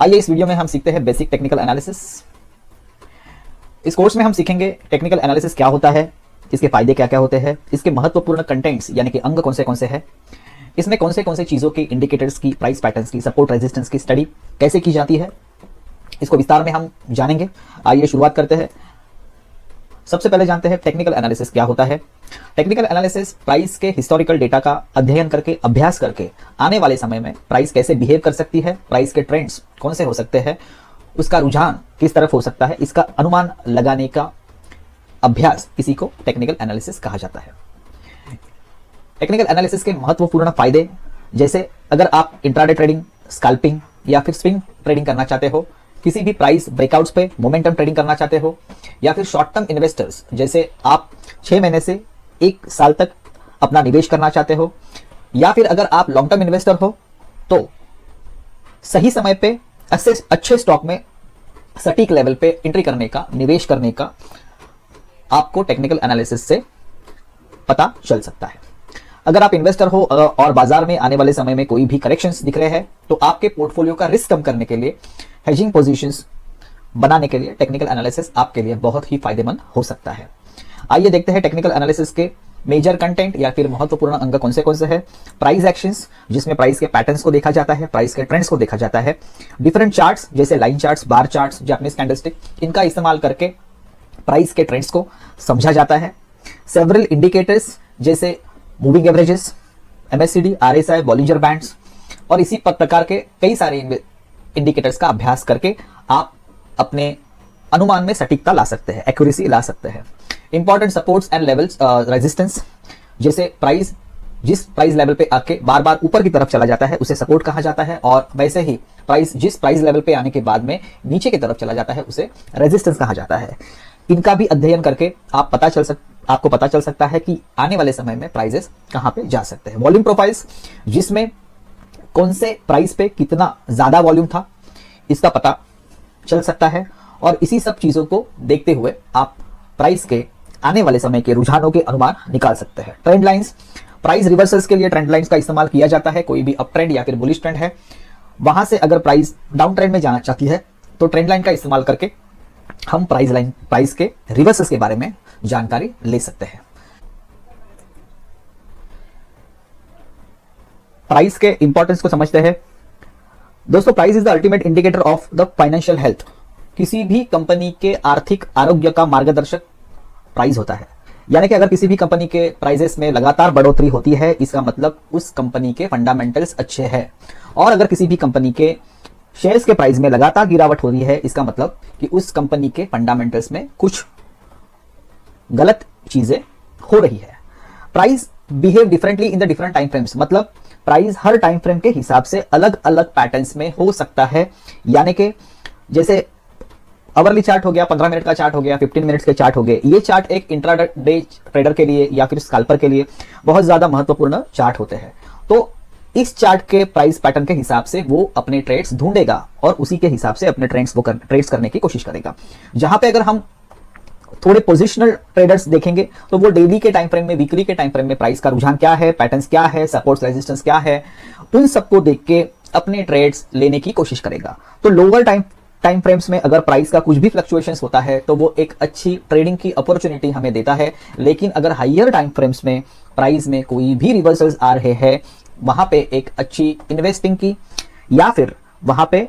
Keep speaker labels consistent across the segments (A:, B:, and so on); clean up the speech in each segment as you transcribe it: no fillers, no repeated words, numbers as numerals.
A: आइए इस वीडियो में हम सीखते हैं बेसिक टेक्निकल एनालिसिस। इस कोर्स में हम सीखेंगे टेक्निकल एनालिसिस क्या होता है, इसके फायदे क्या क्या होते हैं, इसके महत्वपूर्ण कंटेंट्स यानी कि अंग कौन से हैं, इसमें कौन से चीज़ों की, इंडिकेटर्स की, प्राइस पैटर्न्स की, सपोर्ट रेजिस्टेंस की स्टडी कैसे की जाती है, इसको विस्तार में हम जानेंगे। आइए शुरुआत करते हैं। सबसे पहले जानते हैं टेक्निकल एनालिसिस क्या होता है। टेक्निकल एनालिसिस प्राइस के हिस्टोरिकल डेटा का अध्ययन करके, अभ्यास करके आने वाले समय में प्राइस कैसे बिहेव कर सकती है, प्राइस के ट्रेंड्स कौन से हो सकते हैं, उसका रुझान किस तरफ हो सकता है, इसका अनुमान लगाने का अभ्यास, इसी को टेक्निकल एनालिसिस कहा जाता है। टेक्निकल एनालिसिस के महत्वपूर्ण फायदे, जैसे अगर आप इंट्राडे ट्रेडिंग, स्कैल्पिंग या फिर स्विंग ट्रेडिंग करना चाहते हो, किसी भी प्राइस ब्रेकआउट्स पे मोमेंटम ट्रेडिंग करना चाहते हो, या फिर शॉर्ट टर्म इन्वेस्टर्स जैसे आप 6 महीने से 1 साल तक अपना निवेश करना चाहते हो, या फिर अगर आप लॉन्ग टर्म इन्वेस्टर हो तो सही समय पे अच्छे स्टॉक में सटीक लेवल पे एंट्री करने का, निवेश करने का आपको टेक्निकल एनालिसिस से पता चल सकता है। अगर आप इन्वेस्टर हो और बाजार में आने वाले समय में कोई भी करेक्शंस दिख रहे हैं तो आपके पोर्टफोलियो का रिस्क कम करने के लिए, हेजिंग पोजीशंस बनाने के लिए टेक्निकल एनालिसिस आपके लिए बहुत ही फायदेमंद हो सकता है। आइए देखते हैं टेक्निकल एनालिसिस के मेजर कंटेंट या फिर महत्वपूर्ण अंग कौन से हैं। प्राइस एक्शंस, जिसमें प्राइस के पैटर्न्स को देखा जाता है, प्राइस के ट्रेंड्स को देखा जाता है। डिफरेंट चार्ट्स जैसे लाइन चार्ट्स, बार चार्ट्स, जापानीज कैंडलस्टिक, इनका इस्तेमाल करके प्राइस के ट्रेंड्स को समझा जाता है। सेवरल इंडिकेटर्स जैसे moving averages, MACD, RSI, Bollinger bands और इसी प्रकार के कई सारे इंडिकेटर्स का अभ्यास करके आप अपने अनुमान में सटीकता ला सकते हैं, एक्यूरेसी ला सकते हैं। Important supports and levels, resistance, जैसे प्राइस जिस प्राइस लेवल पे आके बार बार ऊपर की तरफ चला जाता है उसे सपोर्ट कहा जाता है, और वैसे ही प्राइस जिस प्राइस लेवल पे आने के बाद में नीचे की तरफ चला जाता है उसे रेजिस्टेंस कहा जाता है। इनका भी अध्ययन करके आपको पता चल सकता है कि आने वाले समय में प्राइसेस कहां पे जा सकते हैं। वॉल्यूम प्रोफाइल्स, जिसमें कौन से प्राइस पे कितना ज्यादा वॉल्यूम था इसका पता चल सकता है, और इसी सब चीजों को देखते हुए आप प्राइस के आने वाले समय के रुझानों के अनुमान निकाल सकते हैं। ट्रेंड लाइंस, प्राइस रिवर्सल्स के लिए ट्रेंड लाइंस का इस्तेमाल किया जाता है। कोई भी अप ट्रेंड या फिर बुलिश ट्रेंड है, वहां से अगर प्राइस डाउन ट्रेंड में जाना चाहती है तो ट्रेंड लाइन का इस्तेमाल करके हम प्राइस के रिवर्सल्स के बारे में जानकारी ले सकते हैं। प्राइस के इंपॉर्टेंस को समझते हैं। दोस्तों, price is the ultimate indicator of the financial health. किसी भी कंपनी के आर्थिक आरोग्य का मार्गदर्शक प्राइस होता है। यानी कि अगर किसी भी कंपनी के प्राइसेस में लगातार बढ़ोतरी होती है, इसका मतलब उस कंपनी के फंडामेंटल्स अच्छे हैं। और अगर किसी भी कंपनी के शेयर्स के प्राइस में लगातार गिरावट हो रही है, इसका मतलब कि उस कंपनी के फंडामेंटल्स में कुछ गलत चीजें हो रही है। Price behave differently in the different time frames, मतलब प्राइस हर टाइम फ्रेम के हिसाब से अलग अलग पैटर्न्स में हो सकता है। यानी कि जैसे आवरली चार्ट हो गया, 15 मिनट का चार्ट हो गया, 15 मिनट्स के चार्ट हो गए। ये चार्ट एक इंट्राडे ट्रेडर के लिए या फिर स्कैल्पर के लिए बहुत ज्यादा महत्वपूर्ण चार्ट होते हैं। तो इस चार्ट के प्राइस पैटर्न के हिसाब से वो अपने ट्रेड्स ढूंढेगा और उसी के हिसाब से अपने ट्रेड्स करने की कोशिश करेगा। जहां पे अगर हम थोड़े पोजिशनल ट्रेडर्स देखेंगे तो वो डेली के टाइम फ्रेम में, वीकली के टाइम फ्रेम में प्राइस का रुझान क्या है, पैटर्न्स क्या है, सपोर्ट्स रेजिस्टेंस क्या है, उन सबको देख के अपने ट्रेड्स लेने की कोशिश करेगा। तो लोअर टाइम फ्रेम्स में अगर प्राइस का कुछ भी फ्लक्चुएशंस होता है तो वो एक अच्छी ट्रेडिंग की अपॉर्चुनिटी हमें देता है। लेकिन अगर हायर टाइम फ्रेम्स में प्राइस में कोई भी रिवर्सल्स आ रहे हैं, वहां पे एक अच्छी इन्वेस्टिंग की, या फिर वहां पे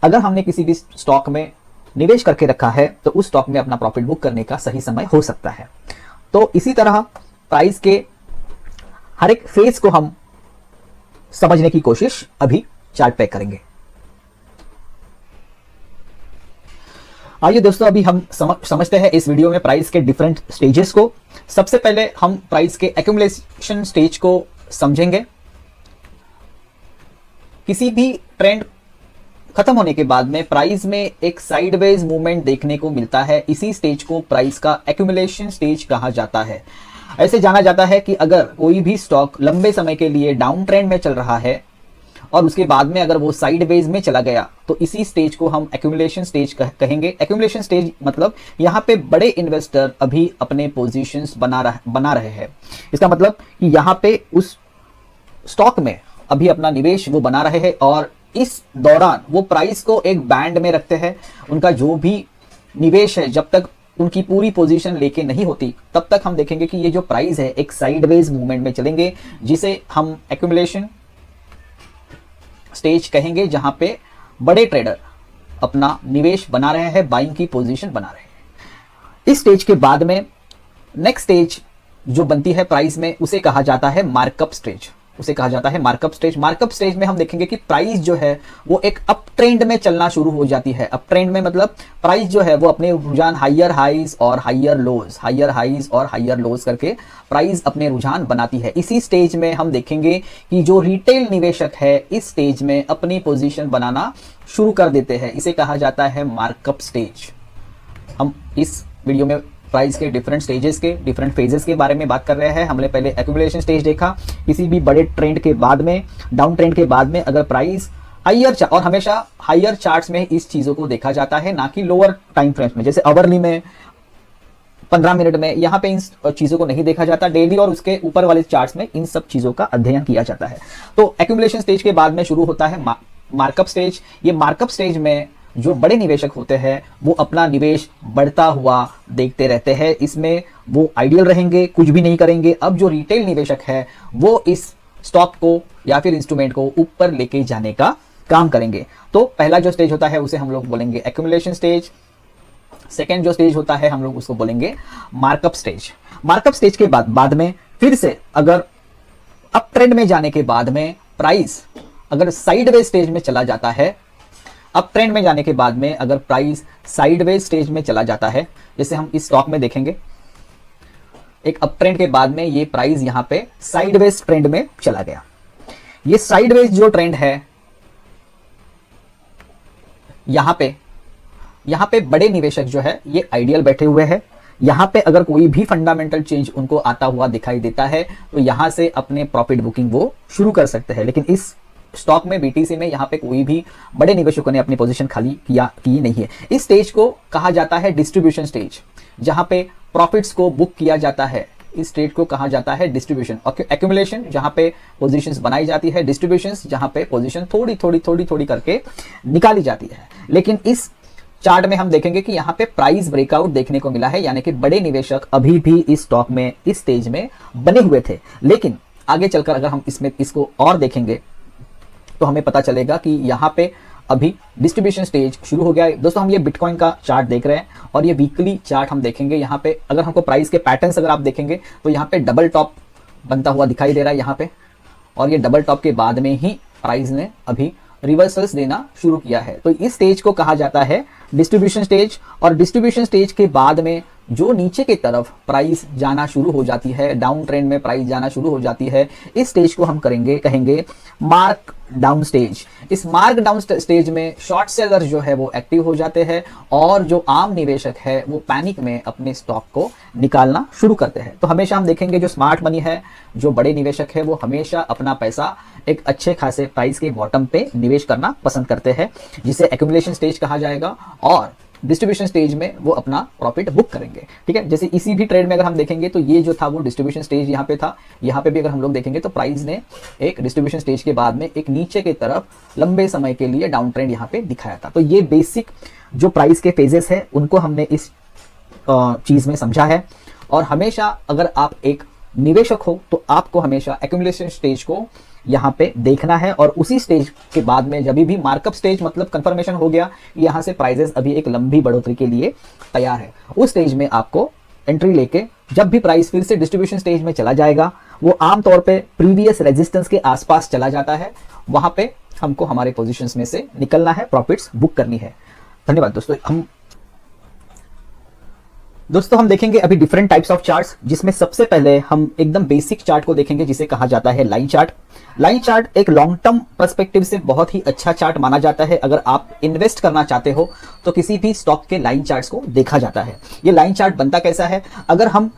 A: अगर हमने किसी भी स्टॉक में निवेश करके रखा है तो उस स्टॉक में अपना प्रॉफिट बुक करने का सही समय हो सकता है। तो इसी तरह प्राइस के हर एक फेज को हम समझने की कोशिश अभी चार्ट पे करेंगे। आइए दोस्तों, अभी हम समझते हैं इस वीडियो में प्राइस के डिफरेंट स्टेजेस को। सबसे पहले हम प्राइस के एक्यूमुलेशन स्टेज को समझेंगे। किसी भी ट्रेंड खत्म होने के बाद में प्राइस में एक साइडवेज मूवमेंट देखने को मिलता है। इसी स्टेज को प्राइस का एक्यूमुलेशन स्टेज कहा जाता है। ऐसे जाना जाता है कि अगर कोई भी स्टॉक लंबे समय के लिए डाउन ट्रेंड में चल रहा है और उसके बाद में अगर वो साइडवेज में चला गया तो इसी स्टेज को हम एक्यूमुलेशन स्टेज कहेंगे। एक्यूमुलेशन स्टेज मतलब यहाँ पे बड़े इन्वेस्टर अभी अपने पोजीशंस बना रहे हैं। इसका मतलब कि यहाँ पे उस स्टॉक में अभी अपना निवेश वो बना रहे हैं और इस दौरान वो प्राइस को एक बैंड में रखते हैं। उनका जो भी निवेश है, जब तक उनकी पूरी पोजीशन लेके नहीं होती तब तक हम देखेंगे कि ये जो प्राइस है एक साइडवेज मूवमेंट में चलेंगे, जिसे हम एक्यूमुलेशन स्टेज कहेंगे, जहां पे बड़े ट्रेडर अपना निवेश बना रहे हैं, बाइंग की पोजीशन बना रहे हैं। इस स्टेज के बाद में नेक्स्ट स्टेज जो बनती है प्राइस में, उसे कहा जाता है मार्कअप स्टेज। उसे कहा जाता है मार्कअप स्टेज। मार्कअप स्टेज में हम देखेंगे कि प्राइस जो है वो एक अप ट्रेंड में चलना शुरू हो जाती है। अप ट्रेंड में मतलब प्राइस जो है वो अपने रुझान हायर हाइज और हायर लोज, हायर हाइज और हायर लोज करके प्राइस अपने रुझान बनाती है। इसी स्टेज में हम देखेंगे कि जो रिटेल निवेशक है इस स्टेज में अपनी पोजीशन बनाना शुरू कर देते हैं। इसे कहा जाता है मार्कअप स्टेज। हम इस वीडियो में प्राइस के डिफरेंट स्टेजेस के, डिफरेंट फेजेस के बारे में बात कर रहे हैं। हमने पहले एक्यूमुलेशन स्टेज देखा। किसी भी बड़े ट्रेंड के बाद में, डाउन ट्रेंड के बाद में अगर प्राइस हायर, और हमेशा हायर चार्ट्स में इस चीजों को देखा जाता है, ना कि लोअर टाइम फ्रेम्स में, जैसे आवरली में, 15 मिनट में। यहां पे इन चीजों को नहीं देखा जाता। डेली और उसके ऊपर वाले चार्ट्स में इन सब चीजों का अध्ययन किया जाता है। तो एक्यूमुलेशन स्टेज के बाद में शुरू होता है मार्कअप स्टेज। ये मार्कअप स्टेज में जो बड़े निवेशक होते हैं वो अपना निवेश बढ़ता हुआ देखते रहते हैं। इसमें वो आइडियल रहेंगे, कुछ भी नहीं करेंगे। अब जो रिटेल निवेशक है वो इस स्टॉक को या फिर इंस्ट्रूमेंट को ऊपर लेके जाने का काम करेंगे। तो पहला जो स्टेज होता है उसे हम लोग बोलेंगे एक्यूमुलेशन स्टेज। सेकेंड जो स्टेज होता है हम लोग उसको बोलेंगे मार्कअप स्टेज। मार्कअप स्टेज के बाद में फिर से अगर अप ट्रेंड में जाने के बाद में प्राइस अगर साइडवेज स्टेज में चला जाता है, अप ट्रेंड में जाने के बाद में अगर प्राइस साइडवेज स्टेज में चला जाता है, जैसे हम इस स्टॉक में देखेंगे एक अप ट्रेंड के बाद में ये प्राइस यहां पे साइडवेज ट्रेंड में चला गया। ये साइडवेज जो ट्रेंड है, यहां पे बड़े निवेशक जो है ये आइडियल बैठे हुए हैं। यहां पे अगर कोई भी फंडामेंटल चेंज उनको आता हुआ दिखाई देता है तो यहां से अपने प्रॉफिट बुकिंग वो शुरू कर सकते हैं। लेकिन इस स्टॉक में, बीटीसी में, यहां पे कोई भी बड़े निवेशकों ने अपनी पोजीशन खाली की नहीं है। इस स्टेज को कहा जाता है डिस्ट्रीब्यूशन स्टेज, जहां पे प्रॉफिट्स को बुक किया जाता है। इस स्टेज को कहा जाता है डिस्ट्रीब्यूशन। एक्यूमुलेशन जहां पे पोजीशंस बनाई जाती है, डिस्ट्रीब्यूशंस जहां पे पोजीशन थोड़ी थोड़ी करके निकाली जाती है। लेकिन इस चार्ट में हम देखेंगे कि यहां पे प्राइस ब्रेकआउट देखने को मिला है, यानी कि बड़े निवेशक अभी भी इस स्टॉक में, इस स्टेज में बने हुए थे। लेकिन आगे चलकर अगर हम इसको और देखेंगे तो हमें पता चलेगा कि यहाँ पे अभी डिस्ट्रीब्यूशन स्टेज शुरू हो गया है। दोस्तों हम ये बिटकॉइन का चार्ट देख रहे हैं और ये वीकली चार्ट हम देखेंगे। यहाँ पे अगर हमको प्राइस के पैटर्न्स अगर आप देखेंगे तो यहाँ पे डबल टॉप बनता हुआ दिखाई दे रहा है यहाँ पे, और ये डबल टॉप के बाद में ही प्राइस ने अभी रिवर्सल्स देना शुरू किया है। तो इस स्टेज को कहा जाता है डिस्ट्रीब्यूशन स्टेज। और डिस्ट्रीब्यूशन स्टेज के बाद में जो नीचे की तरफ प्राइस जाना शुरू हो जाती है, डाउन ट्रेंड में प्राइस जाना शुरू हो जाती है, इस स्टेज को हम कहेंगे मार्क डाउन स्टेज। इस मार्क डाउन स्टेज में शॉर्ट सेलर जो है वो एक्टिव हो जाते हैं और जो आम निवेशक है वो पैनिक में अपने स्टॉक को निकालना शुरू करते हैं। तो हमेशा हम देखेंगे जो स्मार्ट मनी है, जो बड़े निवेशक है, वो हमेशा अपना पैसा एक अच्छे खासे प्राइस के बॉटम पे निवेश करना पसंद करते हैं, जिसे एक्यूमुलेशन स्टेज कहा जाएगा। और डिस्ट्रीब्यूशन स्टेज में वो अपना प्रॉफिट बुक करेंगे। ठीक है, जैसे इसी भी ट्रेड में अगर हम देखेंगे तो ये जो था वो डिस्ट्रीब्यूशन स्टेज यहाँ पे था। यहाँ पे भी अगर हम लोग देखेंगे तो प्राइस ने एक डिस्ट्रीब्यूशन स्टेज के बाद में एक नीचे की तरफ लंबे समय के लिए डाउन ट्रेंड यहाँ पे दिखाया था। तो ये बेसिक जो प्राइस के फेजेस है उनको हमने इस चीज में समझा है। और हमेशा अगर आप एक निवेशक हो तो आपको हमेशा एक्यूमुलेशन स्टेज को यहाँ पे देखना है, और उसी स्टेज के बाद में जब भी मार्कअप स्टेज मतलब कंफर्मेशन हो गया यहाँ से प्राइजेस अभी एक लंबी बढ़ोतरी के लिए तैयार है, उस स्टेज में आपको एंट्री लेके जब भी प्राइस फिर से डिस्ट्रीब्यूशन स्टेज में चला जाएगा, वो आमतौर पे प्रीवियस रेजिस्टेंस के आसपास चला जाता है, वहां पे हमको हमारे पोजीशंस में से निकलना है, प्रॉफिट्स बुक करनी है। धन्यवाद दोस्तों हम देखेंगे अभी डिफरेंट टाइप्स ऑफ चार्ट्स, जिसमें सबसे पहले हम एकदम बेसिक चार्ट को देखेंगे जिसे कहा जाता है लाइन चार्ट। लाइन चार्ट एक लॉन्ग टर्म पर्सपेक्टिव से बहुत ही अच्छा चार्ट माना जाता है। अगर आप इन्वेस्ट करना चाहते हो तो किसी भी स्टॉक के लाइन चार्ट्स को देखा जाता है। ये लाइन चार्ट बनता कैसा है, अगर हम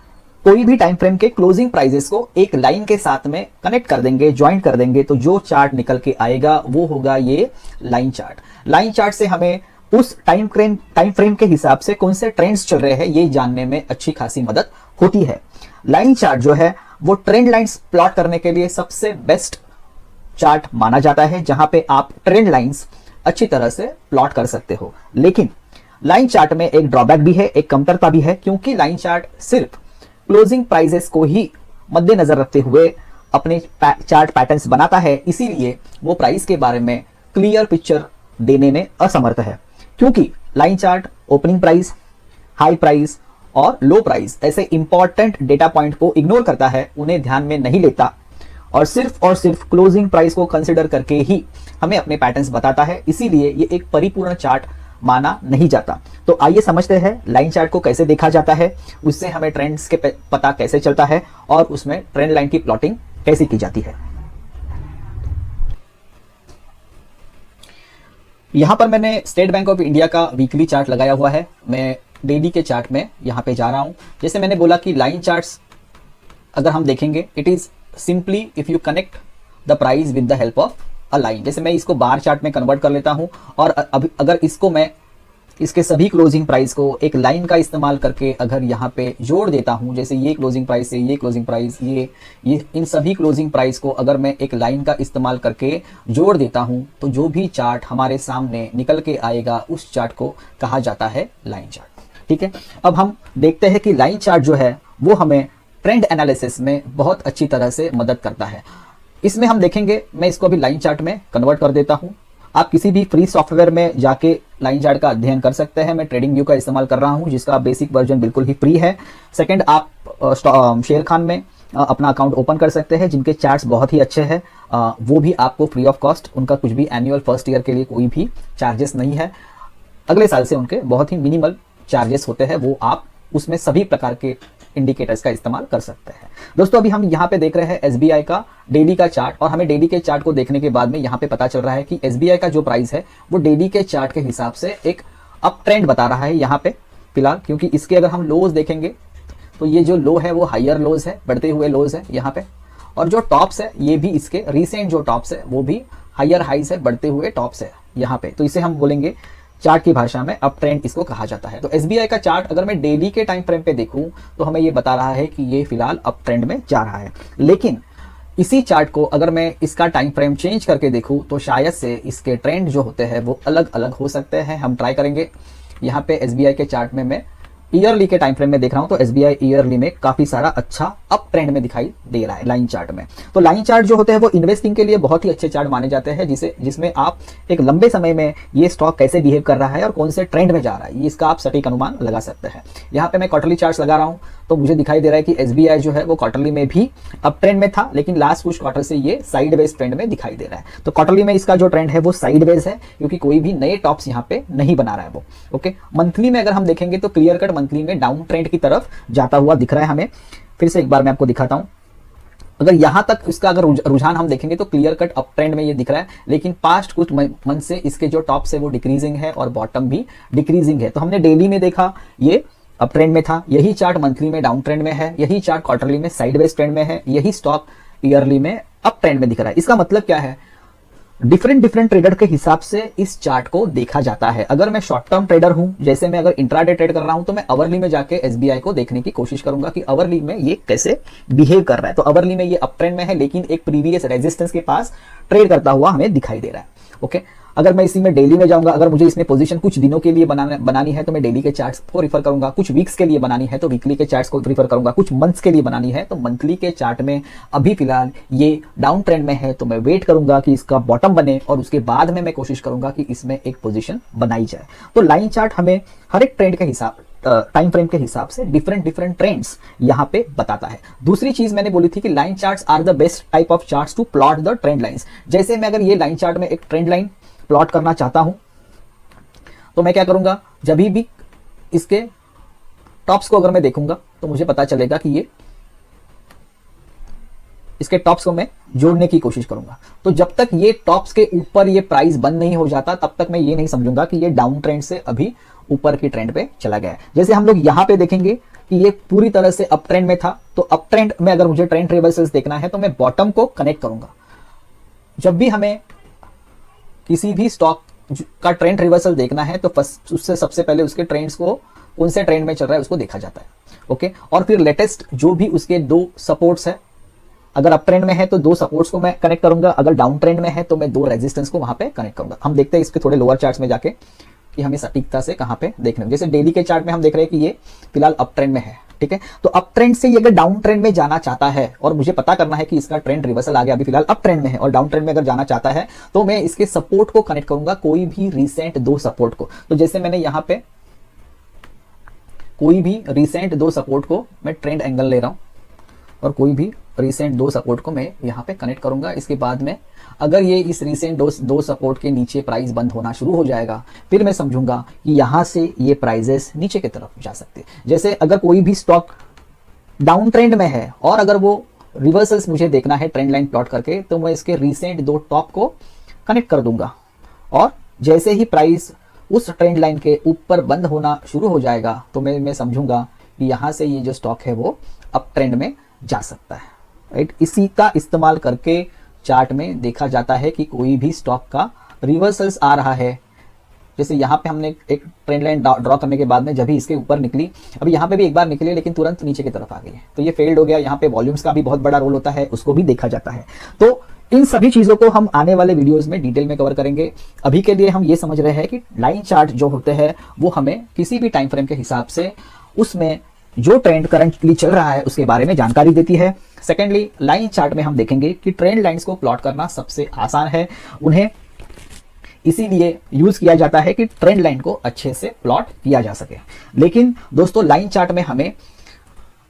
A: कोई भी टाइम फ्रेम के क्लोजिंग प्राइजेस को एक लाइन के साथ में कनेक्ट कर देंगे, ज्वाइन कर देंगे, तो जो चार्ट निकल के आएगा वो होगा ये लाइन चार्ट। लाइन चार्ट से हमें उस टाइम फ्रेम के हिसाब से कौन से ट्रेंड्स चल रहे हैं ये जानने में अच्छी खासी मदद होती है। लाइन चार्ट जो है वो ट्रेंड लाइंस प्लॉट करने के लिए सबसे बेस्ट चार्ट माना जाता है जहां पे आप ट्रेंड लाइंस अच्छी तरह से प्लॉट कर सकते हो। लेकिन लाइन चार्ट में एक ड्रॉबैक भी है, एक कमतरता भी है, क्योंकि लाइन चार्ट सिर्फ क्लोजिंग प्राइजेस को ही मद्देनजर रखते हुए अपने चार्ट पैटर्न्स बनाता है, इसीलिए वो प्राइस के बारे में क्लियर पिक्चर देने में असमर्थ है। क्योंकि line chart opening price, high price और लो प्राइस ऐसे इंपॉर्टेंट डेटा पॉइंट को इग्नोर करता है, उन्हें ध्यान में नहीं लेता और सिर्फ क्लोजिंग प्राइस को कंसिडर करके ही हमें अपने पैटर्न्स बताता है। इसीलिए ये एक परिपूर्ण चार्ट माना नहीं जाता। तो आइए समझते हैं लाइन चार्ट को कैसे देखा जाता है, उससे हमें ट्रेंड्स के पता कैसे चलता है और उसमें ट्रेंड लाइन की प्लॉटिंग कैसे की जाती है। यहां पर मैंने स्टेट बैंक ऑफ इंडिया का वीकली चार्ट लगाया हुआ है। मैं डेली के चार्ट में यहां पे जा रहा हूं। जैसे मैंने बोला कि लाइन चार्ट्स अगर हम देखेंगे, it is simply if you connect the price with the help of a line. जैसे मैं इसको बार चार्ट में कन्वर्ट कर लेता हूं और अभी अगर इसको मैं इसके सभी क्लोजिंग प्राइस को एक लाइन का इस्तेमाल करके अगर यहाँ पे जोड़ देता हूं, जैसे ये क्लोजिंग प्राइस से ये क्लोजिंग प्राइस, ये इन सभी क्लोजिंग प्राइस को अगर मैं एक लाइन का इस्तेमाल करके जोड़ देता हूं, तो जो भी चार्ट हमारे सामने निकल के आएगा उस चार्ट को कहा जाता है लाइन चार्ट। ठीक है, अब हम देखते हैं कि लाइन चार्ट जो है वो हमें ट्रेंड एनालिसिस में बहुत अच्छी तरह से मदद करता है। इसमें हम देखेंगे, मैं इसको अभी लाइन चार्ट में कन्वर्ट कर देता हूं। आप किसी भी फ्री सॉफ्टवेयर में जाके लाइन चार्ट का अध्ययन कर सकते हैं। मैं ट्रेडिंग व्यू का इस्तेमाल कर रहा हूं जिसका बेसिक वर्जन बिल्कुल ही फ्री है। सेकंड, आप शेयर खान में अपना अकाउंट ओपन कर सकते हैं जिनके चार्ट्स बहुत ही अच्छे हैं। वो भी आपको फ्री ऑफ कॉस्ट, उनका कुछ भी एनुअल फर्स्ट ईयर के लिए कोई भी चार्जेस नहीं है। अगले साल से उनके बहुत ही मिनिमल चार्जेस होते हैं, वो आप उसमें सभी प्रकार के इंडिकेटर्स का इस्तेमाल कर सकते हैं। दोस्तों, अभी हम यहाँ पे देख रहे हैं एसबीआई का डेली का चार्ट, और हमें डेली के चार्ट को देखने के बाद में यहाँ पे पता चल रहा है कि एसबीआई का जो प्राइस है वो डेली के चार्ट के हिसाब से एक अप ट्रेंड बता रहा है यहाँ पे फिलहाल। क्योंकि इसके अगर हम लोज देखेंगे तो ये जो लो है वो हायर लोज है, बढ़ते हुए लोज है यहाँ पे, और जो टॉप्स है ये भी इसके रिसेंट जो टॉप्स है वो भी हायर हाइज है, बढ़ते हुए टॉप्स है यहाँ पे। तो इसे हम बोलेंगे चार्ट की भाषा में अप ट्रेंड इसको कहा जाता है। तो एसबीआई का चार्ट अगर मैं डेली के टाइम फ्रेम पे देखूं तो हमें ये बता रहा है कि ये फिलहाल अप ट्रेंड में जा रहा है। लेकिन इसी चार्ट को अगर मैं इसका टाइम फ्रेम चेंज करके देखूं तो शायद से इसके ट्रेंड जो होते हैं वो अलग अलग हो सकते हैं। हम ट्राई करेंगे। यहाँ पे एसबीआई के चार्ट में मैं ईयरली के टाइम फ्रेम में देख रहा हूं तो एसबीआई ईयरली में काफी सारा अच्छा अप ट्रेंड में दिखाई दे रहा है लाइन चार्ट में। तो लाइन चार्ट जो होते हैं वो इन्वेस्टिंग के लिए बहुत ही अच्छे चार्ट माने जाते हैं, जिसमें आप एक लंबे समय में ये स्टॉक कैसे बिहेव कर रहा है और कौन से ट्रेंड में जा रहा है, इसका आप सटीक अनुमान लगा सकते हैं। यहाँ पे मैं क्वार्टरली चार्ट लगा रहा हूँ तो मुझे दिखाई दे रहा है कि एसबीआई जो है वो क्वार्टरली में भी अप ट्रेंड में था, लेकिन लास्ट कुछ क्वार्टर से ये साइडवेज ट्रेंड में दिखाई दे रहा है। तो क्वार्टरली में इसका जो ट्रेंड है वो साइडवेज है, क्योंकि कोई भी नए टॉप्स यहाँ पे नहीं बना रहा है वो। ओके, मंथली में अगर हम देखेंगे तो क्लियर कट मंथली में डाउन ट्रेंड की तरफ जाता हुआ दिख रहा है हमें। फिर से एक बार मैं आपको दिखाता हूं। अगर यहां तक इसका अगर रुझान हम देखेंगे तो क्लियर कट अप ट्रेंड में ये दिख रहा है, लेकिन पास्ट कुछ मंथ से इसके जो टॉप्स है वो डिक्रीजिंग है और बॉटम भी डिक्रीजिंग है। तो हमने डेली में देखा ये अप ट्रेंड में था, यही चार्ट मंथली में डाउन ट्रेंड में है, यही चार्ट क्वार्टरली में साइडवेज ट्रेंड में है, यही स्टॉक ईयरली में अप ट्रेंड में दिख रहा है। इसका मतलब क्या है? डिफरेंट ट्रेडर के हिसाब से इस चार्ट को देखा जाता है। अगर मैं शॉर्ट टर्म ट्रेडर हूं, जैसे मैं अगर इंट्राडे ट्रेड कर रहा हूं, तो मैं अवरली में जाके एसबीआई को देखने की कोशिश करूंगा कि अवरली में ये कैसे बिहेव कर रहा है। तो अवरली में ये अप ट्रेंड में है, लेकिन एक प्रीवियस रेजिस्टेंस के पास ट्रेड करता हुआ हमें दिखाई दे रहा है। ओके, अगर मैं इसी में डेली में जाऊंगा, अगर मुझे इसमें पोजीशन कुछ दिनों के लिए बनानी है तो मैं डेली के चार्ट्स को रिफर करूंगा, कुछ वीक्स के लिए बनानी है तो वीकली के चार्ट्स को रिफर करूंगा, कुछ मंथ्स के लिए बनानी है तो मंथली के चार्ट में अभी फिलहाल ये डाउन ट्रेंड में है तो मैं वेट करूंगा कि इसका बॉटम बने और उसके बाद में मैं कोशिश करूंगा कि इसमें एक पोजीशन बनाई जाए। तो लाइन चार्ट हमें हर एक ट्रेंड के हिसाब टाइम फ्रेम के हिसाब से डिफरेंट ट्रेंड्स यहां पे बताता है। दूसरी चीज मैंने बोली थी कि line charts are the best type of charts to plot the trend lines. जैसे मैं अगर ये लाइन चार्ट में एक ट्रेंड लाइन प्लॉट करना चाहता हूं तो मैं क्या करूंगा, जब भी इसके टॉप्स को अगर मैं देखूंगा तो मुझे पता चलेगा कि ये इसके टॉप्स को मैं जोड़ने की कोशिश करूंगा। तो जब तक ये टॉप्स के ऊपर ये प्राइस बंद नहीं हो जाता तब तक मैं ये नहीं समझूंगा कि ये डाउन ट्रेंड से अभी ऊपर की ट्रेंड पे चला गया है। जैसे हम लोग यहां पे देखेंगे कि ये पूरी तरह से अप ट्रेंड में था, तो अप ट्रेंड में अगर मुझे ट्रेंड रिवर्सल्स देखना है तो मैं बॉटम को कनेक्ट करूंगा। जब भी हमें किसी भी स्टॉक का ट्रेंड रिवर्सल देखना है तो उससे सबसे पहले उसके ट्रेंड्स को कौन से ट्रेंड में चल रहा है उसको देखा जाता है। ओके, और फिर लेटेस्ट जो भी उसके दो सपोर्ट्स है अगर अप ट्रेंड में है तो 2 सपोर्ट्स को मैं कनेक्ट करूंगा, अगर डाउन ट्रेंड में है तो मैं 2 रेजिस्टेंस को वहां पे कनेक्ट करूंगा। हम देखते हैं इस पे थोड़े लोअर चार्ट्स में जाके कि हमें सटीकता से कहां पे देखने में, जैसे डेली के चार्ट में हम देख रहे हैं कि ये फिलहाल अप ट्रेंड में है, ठीक है। तो अप ट्रेंड से ये अगर डाउन ट्रेंड में जाना चाहता है और मुझे पता करना है कि इसका ट्रेंड रिवर्सल आ गया, अभी फिलहाल अप ट्रेंड में है और डाउन ट्रेंड में अगर जाना चाहता है तो मैं इसके सपोर्ट को कनेक्ट करूंगा, कोई भी रिसेंट 2 सपोर्ट को। तो जैसे मैंने यहां पे कोई भी रिसेंट 2 सपोर्ट को मैं ट्रेंड एंगल ले रहा हूं और कोई भी रिसेंट 2 सपोर्ट को मैं यहां पे कनेक्ट करूंगा। इसके बाद में अगर ये इस रिसेंट 2 सपोर्ट के नीचे प्राइस बंद होना शुरू हो जाएगा, फिर मैं समझूंगा कि यहां से ये प्राइजेस नीचे की तरफ जा सकते हैं। जैसे अगर कोई भी स्टॉक डाउन ट्रेंड में है और अगर वो रिवर्सल्स मुझे देखना है ट्रेंड लाइन प्लॉट करके, तो मैं इसके रिसेंट 2 टॉप को कनेक्ट कर दूंगा और जैसे ही प्राइस उस ट्रेंड लाइन के ऊपर बंद होना शुरू हो जाएगा तो मैं समझूंगा कि यहां से ये जो स्टॉक है वो अप ट्रेंड में जा सकता है, राइट। इसी का इस्तेमाल करके चार्ट में देखा जाता है कि कोई भी स्टॉक का रिवर्सल्स आ रहा है। जैसे यहाँ पे हमने एक ट्रेंड लाइन ड्रॉ करने के बाद में जब भी इसके ऊपर निकली, अभी यहाँ पे भी एक बार निकली लेकिन तुरंत नीचे की तरफ आ गई है, तो ये फेल्ड हो गया। यहाँ पे वॉल्यूम्स का भी बहुत बड़ा रोल होता है, उसको भी देखा जाता है। तो इन सभी चीजों को हम आने वाले वीडियोस में डिटेल में कवर करेंगे। अभी के लिए हम ये समझ रहे हैं कि लाइन चार्ट जो होते हैं वो हमें किसी भी टाइम फ्रेम के हिसाब से उसमें जो ट्रेंड करंटली चल रहा है उसके बारे में जानकारी देती है। सेकेंडली, लाइन चार्ट में हम देखेंगे कि ट्रेंड लाइंस को प्लॉट करना सबसे आसान है, उन्हें इसीलिए यूज किया जाता है कि ट्रेंड लाइन को अच्छे से प्लॉट किया जा सके। लेकिन दोस्तों, लाइन चार्ट में हमें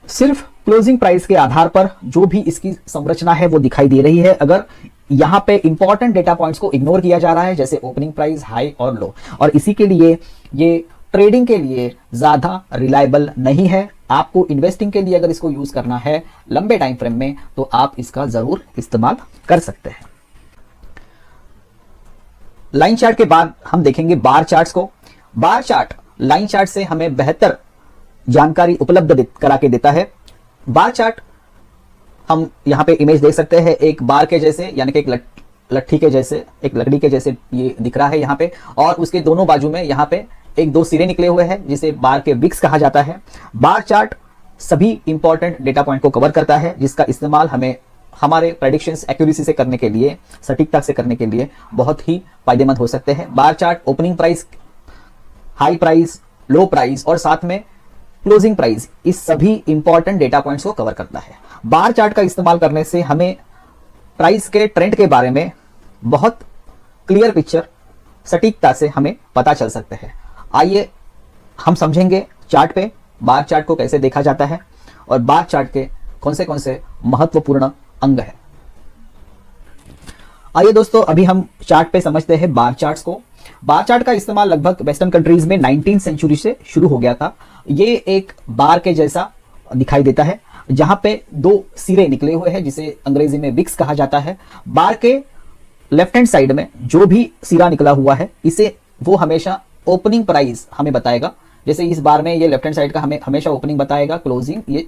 A: सिर्फ क्लोजिंग प्राइस के आधार पर जो भी इसकी संरचना है वो दिखाई दे रही है। अगर यहां पे इंपॉर्टेंट डेटा पॉइंट्स को इग्नोर किया जा रहा है, जैसे ओपनिंग प्राइस, हाई और लो, और इसी के लिए ये ट्रेडिंग के लिए ज्यादा रिलायबल नहीं है। आपको इन्वेस्टिंग के लिए अगर इसको यूज करना है लंबे टाइम फ्रेम में तो आप इसका जरूर इस्तेमाल कर सकते हैं। लाइन चार्ट के बाद हम देखेंगे बार चार्ट्स को। बार चार्ट लाइन चार्ट से हमें बेहतर जानकारी उपलब्ध करा के देता है। बार चार्ट हम यहां पे इमेज देख सकते हैं, एक बार के जैसे, यानी कि एक लट्ठी के जैसे, एक लकड़ी के जैसे ये दिख रहा है यहाँ पे, और उसके दोनों बाजू में यहाँ पे 1-2 सिरे निकले हुए हैं जिसे बार के विक्स कहा जाता है। बार चार्ट सभी इंपॉर्टेंट डेटा पॉइंट को कवर करता है, जिसका इस्तेमाल हमें हमारे प्रेडिक्शंस एक्यूरेसी से करने के लिए, सटीकता से करने के लिए बहुत ही फायदेमंद हो सकते हैं। Bar chart opening price, high price, लो प्राइस और साथ में क्लोजिंग प्राइस, इस सभी इंपॉर्टेंट डेटा पॉइंट्स को कवर करता है। बार चार्ट का इस्तेमाल करने से हमें प्राइस के ट्रेंड के बारे में बहुत क्लियर पिक्चर सटीकता से हमें पता चल सकते हैं। आइए हम समझेंगे चार्ट पे बार चार्ट को कैसे देखा जाता है और बार चार्ट के कौन से महत्वपूर्ण अंग है। आइए दोस्तों, अभी हम चार्ट पे समझते हैं बार चार्ट्स को। बार चार्ट का इस्तेमाल लगभग वेस्टर्न कंट्रीज में 19th सेंचुरी से शुरू हो गया था। ये एक बार के जैसा दिखाई देता है जहां पे 2 सिरे निकले हुए हैं जिसे अंग्रेजी में विक्स कहा जाता है। बार के लेफ्ट हैंड साइड में जो भी सिरा निकला हुआ है इसे वो हमेशा ओपनिंग प्राइस हमें बताएगा। जैसे इस बार में ये लेफ्ट हैंड साइड का हमें हमेशा ओपनिंग बताएगा, क्लोजिंग ये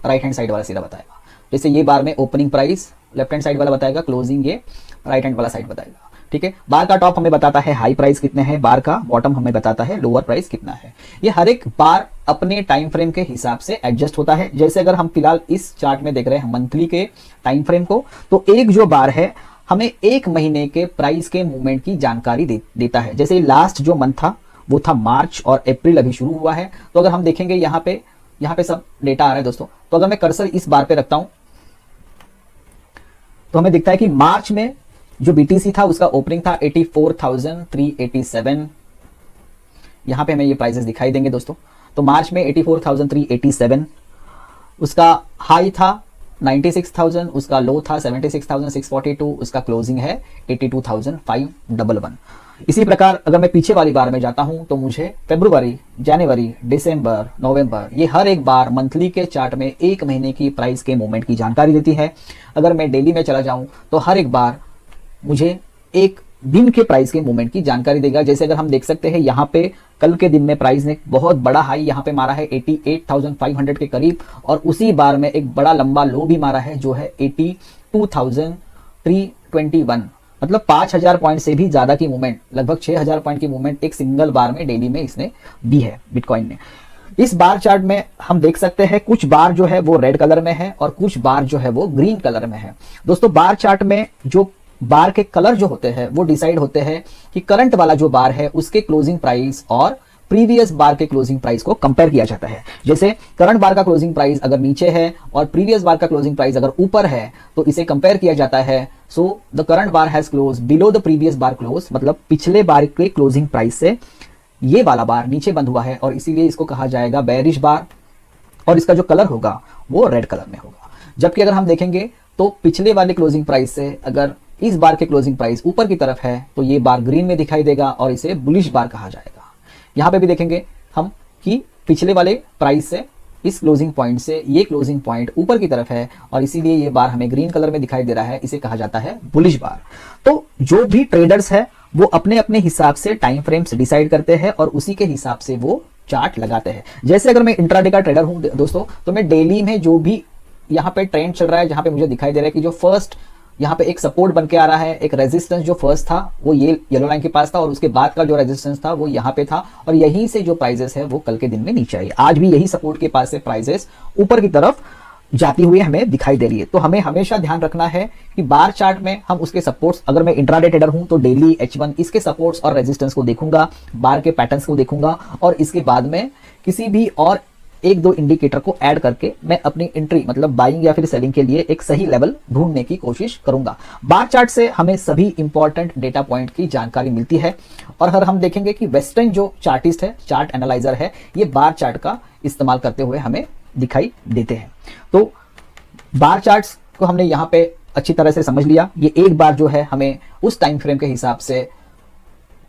A: राइट हैंड साइड वाला सिरा बताएगा। जैसे ये बार में opening price left hand side वाला बताएगा, क्लोजिंग ये राइट हैंड वाला साइड बताएगा, ठीक है। बार का टॉप हमें बताता है हाई प्राइस कितने हैं, बार का बॉटम हमें बताता है लोअर प्राइस कितना है। ये हर एक बार अपने टाइम फ्रेम के हिसाब से एडजस्ट होता है। जैसे अगर हम फिलहाल इस चार्ट में देख रहे हैं मंथली के टाइम फ्रेम को, तो एक जो बार है हमें 1 महीने के प्राइस के मूवमेंट की जानकारी देता है। जैसे लास्ट जो मंथ था वो था मार्च और अप्रैल अभी शुरू हुआ है। तो अगर हम देखेंगे यहाँ पे सब डेटा आ रहा है दोस्तों। तो अगर मैं कर्सर इस बार पे रखता हूं तो हमें दिखता है कि मार्च में जो बीटीसी था उसका ओपनिंग था 84,387। यहां पे हमें ये प्राइसेस दिखाई देंगे दोस्तों। तो मार्च में 84,387, उसका हाई था 96,000, उसका लो था 76,642, उसका क्लोजिंग है 82,511। इसी प्रकार अगर मैं पीछे वाली बार में जाता हूं तो मुझे फरवरी, जनवरी, दिसंबर, नवंबर, ये हर एक बार मंथली के चार्ट में 1 महीने की प्राइस के मूवमेंट की जानकारी देती है। अगर मैं डेली में चला जाऊं तो हर एक बार मुझे 1 दिन के प्राइस के मूवमेंट की जानकारी देगा। जैसे अगर हम देख सकते हैं यहाँ पे कल के दिन में प्राइस ने बहुत बड़ा हाई यहाँ पे मारा है 88,500 के करीब, और उसी बार में एक बड़ा लंबा लो भी मारा है जो है 82,321। मतलब 5,000 पॉइंट से भी ज्यादा की मूवमेंट, लगभग 6,000 पॉइंट की मूवमेंट एक सिंगल बार में डेली में इसने दी है बिटकॉइन ने। इस बार चार्ट में हम देख सकते हैं कुछ बार जो है वो रेड कलर में है और कुछ बार जो है वो ग्रीन कलर में है। दोस्तों बार चार्ट में जो बार के कलर जो होते हैं वो डिसाइड होते हैं कि करंट वाला जो बार है उसके क्लोजिंग प्राइस और प्रीवियस बार के क्लोजिंग प्राइस को कंपेयर किया जाता है। जैसे करंट बार का क्लोजिंग प्राइस अगर नीचे है और प्रीवियस बार का क्लोजिंग प्राइस अगर ऊपर है तो इसे कंपेयर किया जाता है। So the current bar has close below the previous bar close, मतलब पिछले बार के क्लोजिंग प्राइस से ये वाला बार नीचे बंद हुआ है और इसीलिए इसको कहा जाएगा बेयरिश बार और इसका जो कलर होगा वो रेड कलर में होगा। जबकि अगर हम देखेंगे तो पिछले वाले क्लोजिंग प्राइस से अगर इस बार के क्लोजिंग प्राइस ऊपर की तरफ है तो ये बार ग्रीन में दिखाई देगा और इसे बुलिश बार कहा जाएगा। यहां पे भी देखेंगे हम कि पिछले वाले प्राइस से इस क्लोजिंग पॉइंट से ये क्लोजिंग पॉइंट ऊपर की तरफ है और इसीलिए ये बार हमें ग्रीन कलर में दिखाई दे रहा है, इसे कहा जाता है बुलिश बार। तो जो भी ट्रेडर्स है वो अपने अपने हिसाब से टाइम फ्रेम्स डिसाइड करते हैं और उसी के हिसाब से वो चार्ट लगाते हैं। जैसे अगर मैं इंट्राडे का ट्रेडर हूं दोस्तों तो मैं डेली में जो भी यहाँ पे ट्रेंड चल रहा है, जहां पे मुझे दिखाई दे रहा है कि जो फर्स्ट यहाँ पे एक सपोर्ट बन के आ रहा है, एक रेजिस्टेंस जो फर्स्ट था वो ये येलो लाइन के पास था और उसके बाद का जो रेजिस्टेंस था वो यहाँ पे था और यहीं से जो प्राइजेस है वो कल के दिन में नीचे आई। आज भी यही सपोर्ट के पास से प्राइजेस ऊपर की तरफ जाती हुई हमें दिखाई दे रही है। तो हमें हमेशा ध्यान रखना है कि बार चार्ट में हम उसके सपोर्ट्स, अगर मैं इंट्राडे ट्रेडर हूं तो डेली H1 इसके सपोर्ट्स और रेजिस्टेंस को देखूंगा, बार के पैटर्न्स को देखूंगा और इसके बाद में किसी भी और एक दो इंडिकेटर को ऐड करके मैं अपनी एंट्री मतलब बाइंग या फिर सेलिंग के लिए एक सही लेवल ढूंढने की कोशिश करूंगा। बार चार्ट से हमें सभी इंपॉर्टेंट डेटा पॉइंट की जानकारी मिलती है और हर हम देखेंगे कि वेस्टर्न जो चार्टिस्ट है, चार्ट एनालाइजर है, ये बार चार्ट का इस्तेमाल करते हुए हमें दिखाई देते हैं। तो बार चार्ट्स को हमने यहाँ पे अच्छी तरह से समझ लिया। ये एक बार जो है हमें उस टाइम फ्रेम के हिसाब से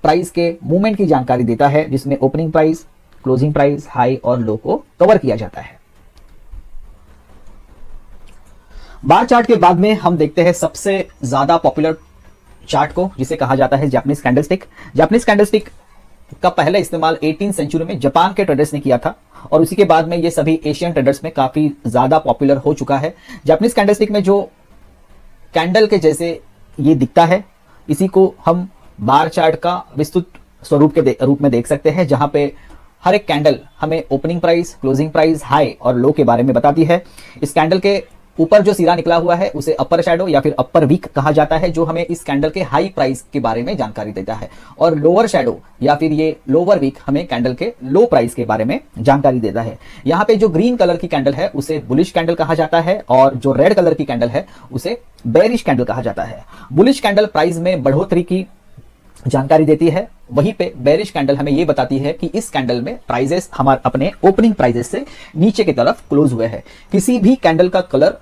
A: प्राइस के मूवमेंट की जानकारी देता है जिसमें opening price, closing price, high और लो को कवर किया जाता है। बार चार्ट के बाद में हम देखते हैं सबसे ज्यादा पॉपुलर चार्ट को जिसे कहा जाता है जापानीज कैंडलस्टिक। जापानीज कैंडलस्टिक का पहला इस्तेमाल 18वीं सेंचुरी में जापान के ट्रेडर्स ने किया था और उसी के बाद में ये सभी एशियन ट्रेडर्स में काफी ज्यादा पॉपुलर हो चुका है। जापानीज कैंडलस्टिक में जो कैंडल के जैसे ये दिखता है इसी को हम बार चार्ट का विस्तृत स्वरूप के रूप में देख सकते हैं, जहां पे हर एक कैंडल हमें opening price, closing price, high और लो के बारे में बताती है। इस कैंडल के ऊपर जो सिरा निकला हुआ है उसे अपर शैडो या फिर अपर वीक कहा जाता है, जो हमें इस कैंडल के हाई प्राइस के बारे में जानकारी देता है और लोअर शैडो या फिर ये लोअर वीक हमें कैंडल के लो प्राइस के बारे में जानकारी देता है। यहाँ पे जो ग्रीन कलर की कैंडल है उसे बुलिश कैंडल कहा जाता है और जो रेड कलर की कैंडल है उसे बेरिश कैंडल कहा जाता है। बुलिश कैंडल प्राइस में बढ़ोतरी की जानकारी देती है, वहीं पे बेरिश कैंडल हमें ये बताती है कि इस कैंडल में प्राइजेस हमारे अपने ओपनिंग प्राइजेस से नीचे की तरफ क्लोज हुए हैं। किसी भी कैंडल का कलर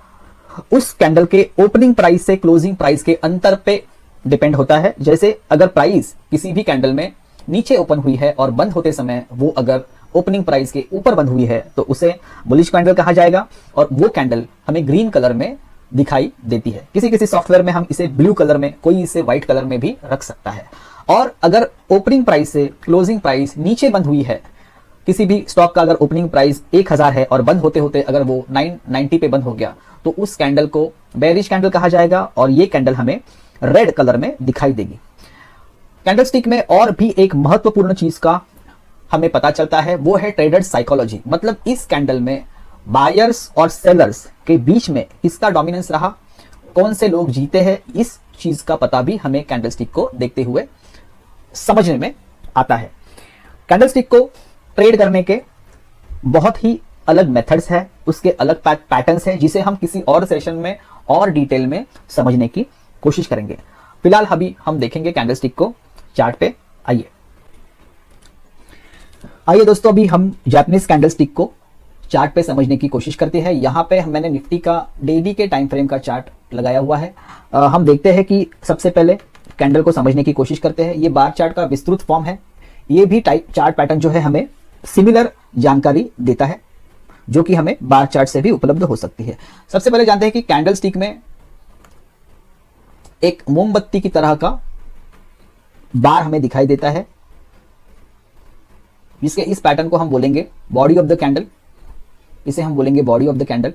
A: उस कैंडल के ओपनिंग प्राइस से क्लोजिंग प्राइस के अंतर पे डिपेंड होता है। जैसे अगर प्राइस किसी भी कैंडल में नीचे ओपन हुई है और बंद होते समय वो अगर ओपनिंग प्राइस के ऊपर बंद हुई है तो उसे बुलिश कैंडल कहा जाएगा और वो कैंडल हमें ग्रीन कलर में दिखाई देती है। किसी किसी सॉफ्टवेयर में हम इसे ब्लू कलर में, कोई इसे व्हाइट कलर में भी रख सकता है। और अगर ओपनिंग प्राइस से क्लोजिंग प्राइस नीचे बंद हुई है, किसी भी स्टॉक का अगर ओपनिंग प्राइस 1000 है और बंद होते होते अगर वो 990 पे बंद हो गया तो उस कैंडल को बेरिश कैंडल कहा जाएगा और ये कैंडल हमें रेड कलर में दिखाई देगी। कैंडलस्टिक में और भी एक महत्वपूर्ण चीज का हमें पता चलता है, वो है ट्रेडर साइकोलॉजी। मतलब इस कैंडल में बायर्स और सेलर्स के बीच में किसका डोमिनेंस रहा, कौन से लोग जीते हैं, इस चीज का पता भी हमें कैंडलस्टिक को देखते हुए समझने में आता है। कैंडलस्टिक को ट्रेड करने के बहुत ही अलग मेथड्स है, उसके अलग पैटर्न्स हैं जिसे हम किसी और सेशन में और डिटेल में समझने की कोशिश करेंगे। फिलहाल अभी हम देखेंगे कैंडलस्टिक को चार्ट पे। आइए दोस्तों, अभी हम जापानीज कैंडलस्टिक को चार्ट पे समझने की कोशिश करते हैं। यहाँ पे मैंने निफ्टी का डेली के टाइम फ्रेम का चार्ट लगाया हुआ है। हम देखते हैं कि सबसे पहले कैंडल को समझने की कोशिश करते हैं। ये बार चार्ट का विस्तृत फॉर्म है। ये भी टाइप चार्ट पैटर्न जो है हमें सिमिलर जानकारी देता है जो कि हमें बार चार्ट से भी उपलब्ध हो सकती है। सबसे पहले जानते हैं कि कैंडलस्टिक में एक मोमबत्ती की तरह का बार हमें दिखाई देता है, जिसके इस पैटर्न को हम बोलेंगे बॉडी ऑफ द कैंडल। इसे हम बोलेंगे बॉडी ऑफ द कैंडल।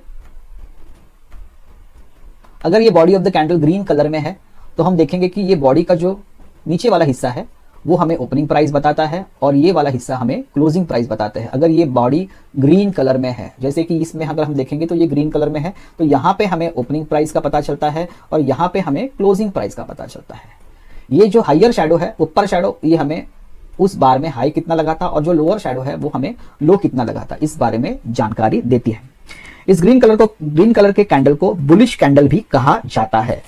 A: अगर ये body of the candle green colour में है तो हम देखेंगे कि ये बॉडी का जो नीचे वाला हिस्सा है वो हमें ओपनिंग प्राइस बताता है और ये वाला हिस्सा हमें क्लोजिंग प्राइस बताता है। अगर ये बॉडी ग्रीन कलर में है, जैसे कि इसमें अगर हम देखेंगे तो ये ग्रीन कलर में है, तो यहाँ पे हमें ओपनिंग प्राइस का पता चलता है और यहाँ पे हमें क्लोजिंग प्राइस का पता चलता है। ये जो हायर शैडो है, ऊपर शैडो, ये हमें उस बार में हाई कितना लगा था और जो लोअर शैडो है वो हमें लो कितना लगा था, इस बारे में जानकारी देती है। इस ग्रीन कलर के कैंडल को बुलिश कैंडल भी कहा जाता है।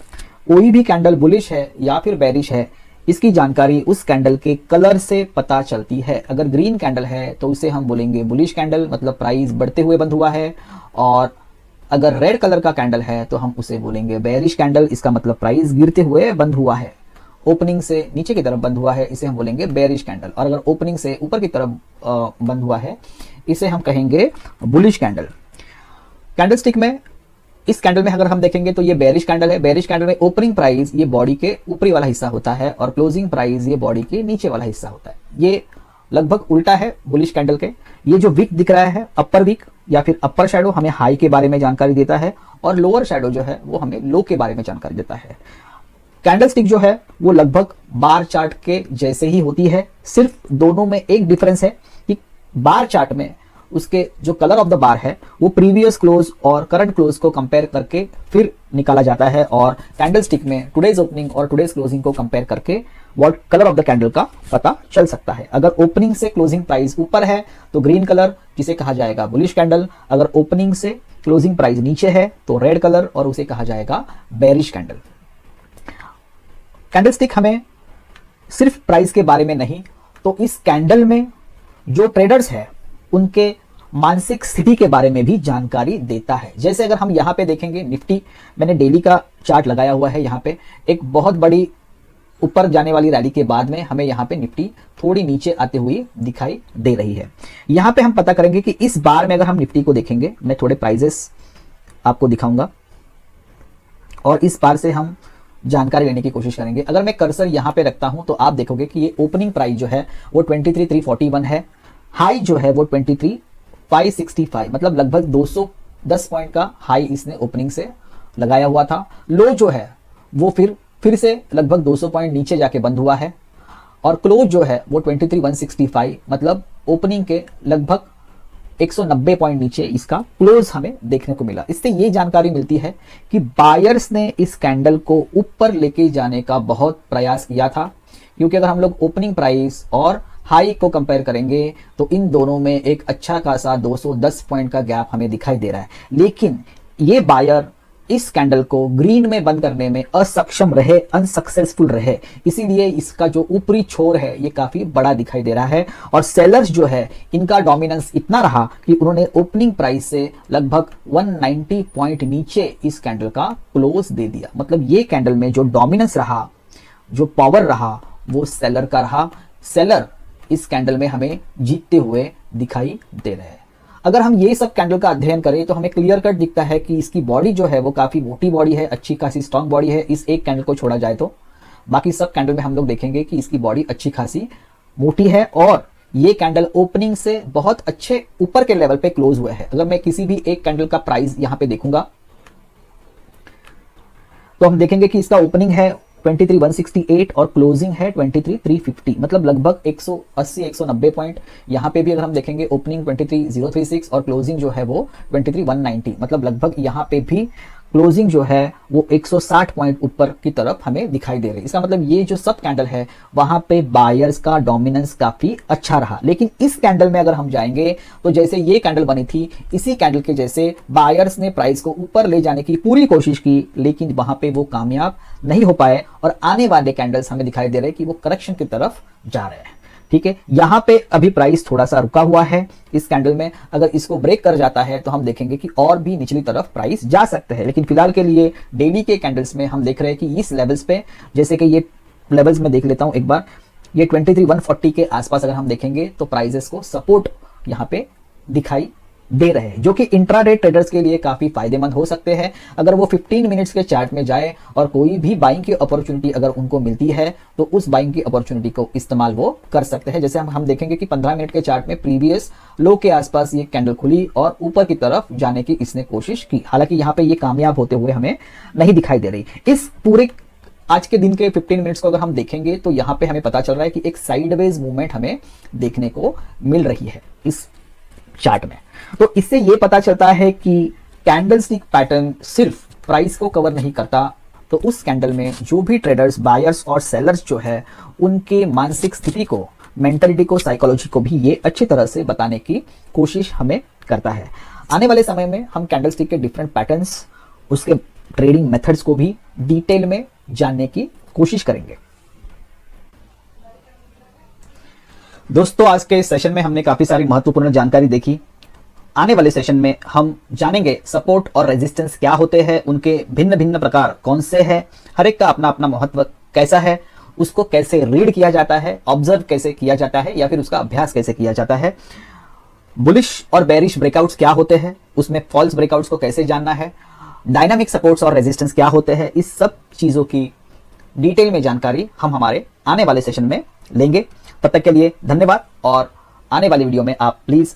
A: कोई भी कैंडल बुलिश है या फिर बेरिश है, इसकी जानकारी उस कैंडल के कलर से पता चलती है। अगर ग्रीन कैंडल है तो उसे हम बोलेंगे बुलिश कैंडल, मतलब प्राइस बढ़ते हुए बंद हुआ है, और अगर रेड कलर का कैंडल है तो हम उसे बोलेंगे बेरिश कैंडल, इसका मतलब प्राइस गिरते हुए बंद हुआ है, ओपनिंग से नीचे की तरफ बंद हुआ है, इसे हम बोलेंगे बेरिश कैंडल। और अगर ओपनिंग से ऊपर की तरफ बंद हुआ है, इसे हम कहेंगे बुलिश कैंडल। कैंडलस्टिक में, इस कैंडल में अगर हम देखेंगे तो ये बेरिश कैंडल है। बेरिश कैंडल में ओपनिंग प्राइस ये बॉडी के ऊपरी वाला हिस्सा होता है और क्लोजिंग प्राइस ये बॉडी के नीचे वाला हिस्सा होता है। ये लगभग उल्टा है बुलिश कैंडल के। ये जो विक दिख रहा है, अपर विक या फिर अपर शैडो, हमें हाई के बारे में जानकारी देता है और लोअर शैडो जो है वो हमें लो के बारे में जानकारी देता है। कैंडलस्टिक जो है वो लगभग बार चार्ट के जैसे ही होती है, सिर्फ दोनों में एक डिफरेंस है कि बार चार्ट में उसके जो कलर ऑफ द बार है वो प्रीवियस क्लोज और करंट क्लोज को कंपेयर करके फिर निकाला जाता है, और कैंडलस्टिक में टुडेज ओपनिंग और टुडेज क्लोजिंग को कंपेयर करके what colour of the candle का पता चल सकता है। अगर ओपनिंग से क्लोजिंग प्राइस ऊपर है तो ग्रीन कलर, जिसे कहा जाएगा बुलिश कैंडल। अगर ओपनिंग से क्लोजिंग प्राइस नीचे है तो रेड कलर, और उसे कहा जाएगा बेरिश कैंडल। कैंडलस्टिक हमें सिर्फ प्राइस के बारे में नहीं, तो इस कैंडल में जो ट्रेडर्स है उनके मानसिक स्थिति के बारे में भी जानकारी देता है। जैसे अगर हम यहाँ पे देखेंगे निफ्टी, मैंने डेली का चार्ट लगाया हुआ है। यहाँ पे एक बहुत बड़ी ऊपर जाने वाली रैली के बाद में हमें यहाँ पे निफ्टी थोड़ी नीचे आते हुए दिखाई दे रही है। यहाँ पे हम पता करेंगे कि इस बार में अगर हम निफ्टी को देखेंगे, मैं थोड़े प्राइजेस आपको दिखाऊंगा और इस बार से हम जानकारी लेने की कोशिश करेंगे। अगर मैं कर्सर यहाँ पे रखता हूं तो आप देखोगे कि ये ओपनिंग प्राइस जो है वो 23,341 है, हाई जो है वो 23,565, मतलब लगभग 210 पॉइंट का हाई इसने ओपनिंग से लगाया हुआ था। लो जो है वो फिर से लगभग 200 पॉइंट नीचे जाके बंद हुआ है, और क्लोज जो है वो 23,165, मतलब ओपनिंग के लगभग 190 पॉइंट नीचे इसका क्लोज हमें देखने को मिला। इससे ये जानकारी मिलती है कि बायर्स ने इस कैंडल को ऊपर लेके जाने का बहुत प्रयास किया था, क्योंकि अगर हम लोग ओपनिंग प्राइस और हाई को कंपेयर करेंगे तो इन दोनों में एक अच्छा खासा 210 पॉइंट का गैप हमें दिखाई दे रहा है। लेकिन ये बायर इस कैंडल को ग्रीन में बंद करने में असक्षम रहे, अनसक्सेसफुल रहे, इसीलिए इसका जो ऊपरी छोर है ये काफी बड़ा दिखाई दे रहा है। और सेलर्स जो है इनका डोमिनेंस इतना रहा कि उन्होंने ओपनिंग प्राइस से लगभग 190 पॉइंट नीचे इस कैंडल का क्लोज दे दिया। मतलब ये कैंडल में जो डोमिनेंस रहा, जो पावर रहा, वो सेलर का रहा। सेलर इस कैंडल में हमें जीतते हुए दिखाई दे रहे हैं। अगर हम ये सब कैंडल का अध्ययन करें तो हमें क्लियर कट दिखता है कि इसकी बॉडी जो है वो काफी मोटी बॉडी है, अच्छी खासी स्ट्रांग बॉडी है। इस एक कैंडल को छोड़ा जाए तो बाकी सब कैंडल में हम लोग देखेंगे कि इसकी बॉडी अच्छी खासी मोटी है, और ये कैंडल ओपनिंग से बहुत अच्छे ऊपर के लेवल पे क्लोज हुए हैं। अगर मैं किसी भी एक कैंडल का प्राइस यहां पे देखूंगा तो हम देखेंगे कि इसका ओपनिंग है 23,168 और क्लोजिंग है 23,350, मतलब लगभग 180-190 पॉइंट। यहाँ पे भी अगर हम देखेंगे ओपनिंग 23,036 और क्लोजिंग जो है वो 23,190, मतलब लगभग यहाँ पे भी क्लोजिंग जो है वो 160 पॉइंट ऊपर की तरफ हमें दिखाई दे रही है। इसका मतलब ये जो सब कैंडल है वहां पे बायर्स का डोमिनेंस काफी अच्छा रहा। लेकिन इस कैंडल में अगर हम जाएंगे तो जैसे ये कैंडल बनी थी, इसी कैंडल के जैसे बायर्स ने प्राइस को ऊपर ले जाने की पूरी कोशिश की, लेकिन वहां पे वो कामयाब नहीं हो पाए, और आने वाले कैंडल्स हमें दिखाई दे रहे हैं कि वो करेक्शन की तरफ जा रहे हैं। ठीक है, यहां पे अभी प्राइस थोड़ा सा रुका हुआ है इस कैंडल में। अगर इसको ब्रेक कर जाता है तो हम देखेंगे कि और भी निचली तरफ प्राइस जा सकते हैं, लेकिन फिलहाल के लिए डेली के कैंडल्स में हम देख रहे हैं कि इस लेवल्स पे, जैसे कि ये लेवल्स में देख लेता हूं एक बार, ये 23,140 के आसपास अगर हम देखेंगे तो प्राइसेस को सपोर्ट यहां पे दिखाई दे रहे हैं, जो कि इंट्राडे ट्रेडर्स के लिए काफी फायदेमंद हो सकते हैं। अगर वो 15 मिनट्स के चार्ट में जाए और कोई भी बाइंग की अपॉर्चुनिटी अगर उनको मिलती है तो उस बाइंग की अपॉर्चुनिटी को इस्तेमाल वो कर सकते हैं। जैसे हम देखेंगे कि 15 मिनट के चार्ट में प्रीवियस लो के आसपास ये कैंडल खुली और ऊपर की तरफ जाने की इसने कोशिश की, हालांकि यहाँ पे ये कामयाब होते हुए हमें नहीं दिखाई दे रही। इस पूरे आज के दिन के 15 मिनट्स को अगर हम देखेंगे तो यहाँ पे हमें पता चल रहा है कि एक साइडवेज मूवमेंट हमें देखने को मिल रही है इस चार्ट में। तो इससे ये पता चलता है कि कैंडलस्टिक पैटर्न सिर्फ प्राइस को कवर नहीं करता, तो उस कैंडल में जो भी ट्रेडर्स, बायर्स और सेलर्स जो है उनके मानसिक स्थिति को, मेंटलिटी को, साइकोलॉजी को भी ये अच्छी तरह से बताने की कोशिश हमें करता है। आने वाले समय में हम कैंडलस्टिक के डिफरेंट पैटर्न्स, उसके ट्रेडिंग मेथड्स को भी डिटेल में जानने की कोशिश करेंगे। दोस्तों, आज के सेशन में हमने काफी सारी महत्वपूर्ण जानकारी देखी। आने वाले सेशन में हम जानेंगे सपोर्ट और रेजिस्टेंस क्या होते हैं, उनके भिन्न भिन्न प्रकार कौन से हैं, हर एक का अपना अपना महत्व कैसा है, उसको कैसे रीड किया जाता है, ऑब्जर्व कैसे किया जाता है या फिर उसका अभ्यास कैसे किया जाता है, बुलिश और बेरिश ब्रेकआउट्स क्या होते हैं, उसमें फॉल्स ब्रेकआउट्स को कैसे जानना है, डायनामिक सपोर्ट्स और रेजिस्टेंस क्या होते हैं, इस सब चीजों की डिटेल में जानकारी हम हमारे आने वाले सेशन में लेंगे। तब तक के लिए धन्यवाद और आने वाली वीडियो में आप प्लीज